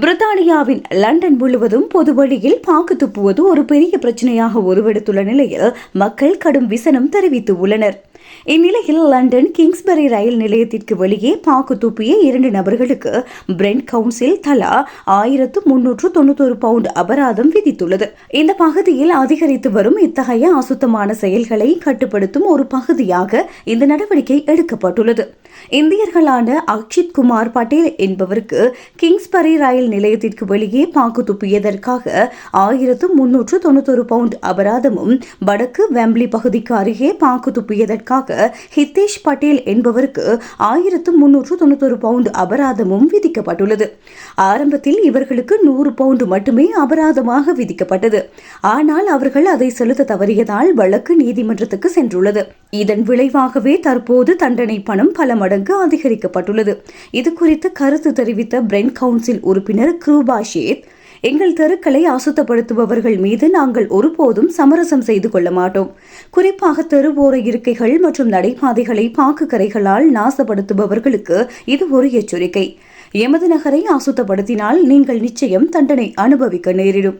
பிரித்தானியாவின் லண்டன் முழுவதும் பொது வழியில் பாக்கு துப்புவது ஒரு பெரிய பிரச்சனையாக உருவெடுத்துள்ள நிலையில் மக்கள் கடும் விசனம் தெரிவித்துள்ளனர். இந்நிலையில் லண்டன் கிங்ஸ்பரி ரயில் நிலையத்திற்கு வெளியே பாக்கு துப்பிய 2 நபர்களுக்கு பிரெண்ட் கவுன்சில் தலா 1391 பவுண்ட் அபராதம் விதித்துள்ளது. இந்த பகுதியில் அதிகரித்து வரும் இத்தகைய அசுத்தமான செயல்களை கட்டுப்படுத்தும் ஒரு பகுதியாக இந்த நடவடிக்கை எடுக்கப்பட்டுள்ளது. இந்தியர்களான அக்ஷித் குமார் பட்டேல் என்பவருக்கு கிங்ஸ்பரி ரயில் நிலையத்திற்கு வெளியே பாக்கு துப்பியதற்காக 1391 பவுண்ட் அபராதமும், வடக்கு வெம்ப்லி பகுதிக்கு அருகே பாக்கு துப்பியதற்காக ஹிதேஷ் பட்டேல் என்பவருக்கு 1391 பவுண்ட் அபராதமும் விதிக்கப்பட்டுள்ளது. ஆரம்பத்தில் இவர்களுக்கு 100 பவுண்ட் மட்டுமே அபராதமாக விதிக்கப்பட்டது. ஆனால் அவர்கள் அதை செலுத்த தவறியதால் வழக்கு நீதிமன்றத்துக்கு சென்றுள்ளது. இதன் விளைவாகவே தற்போது தண்டனை பணம் பல மடங்கு அதிகரிக்கப்பட்டுள்ளது. இது குறித்து கருத்து தெரிவித்த பிரெண்ட் கவுன்சில் உறுப்பினர் கிரூபா ஷேத், எங்கள் தெருக்களை அசுத்தப்படுத்துபவர்கள் மீது நாங்கள் ஒருபோதும் சமரசம் செய்து கொள்ள மாட்டோம். குறிப்பாக தெருவோர இருக்கைகள் மற்றும் நடைபாதைகளை பாக்கு கரைகளால் நாசப்படுத்துபவர்களுக்கு இது ஒரு எச்சரிக்கை. எமது நகரை அசுத்தப்படுத்தினால் நீங்கள் நிச்சயம் தண்டனை அனுபவிக்க நேரிடும்.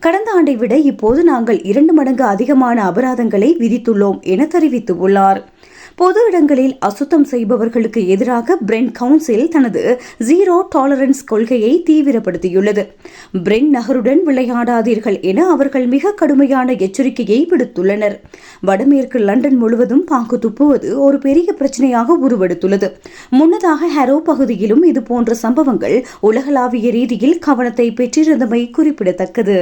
கடந்த ஆண்டை விட இப்போது நாங்கள் 2 மடங்கு அதிகமான அபராதங்களை விதித்துள்ளோம் என தெரிவித்துள்ளார். பொது இடங்களில் அசுத்தம் செய்பவர்களுக்கு எதிராக பிரெண்ட் கவுன்சில் தனது ஜீரோ டாலரன்ஸ் கொள்கையை தீவிரப்படுத்தியுள்ளது. பிரெண்ட் நகருடன் விளையாடாதீர்கள் என அவர்கள் மிக கடுமையான எச்சரிக்கையை விடுத்துள்ளனர். வடமேற்கு லண்டன் முழுவதும் பாக்கு துப்புவது ஒரு பெரிய பிரச்சனையாக உருவெடுத்துள்ளது. முன்னதாக ஹாரோ பகுதியிலும் இதுபோன்ற சம்பவங்கள் உலகளாவிய ரீதியில் கவனத்தை பெற்றிருந்தமை குறிப்பிடத்தக்கது.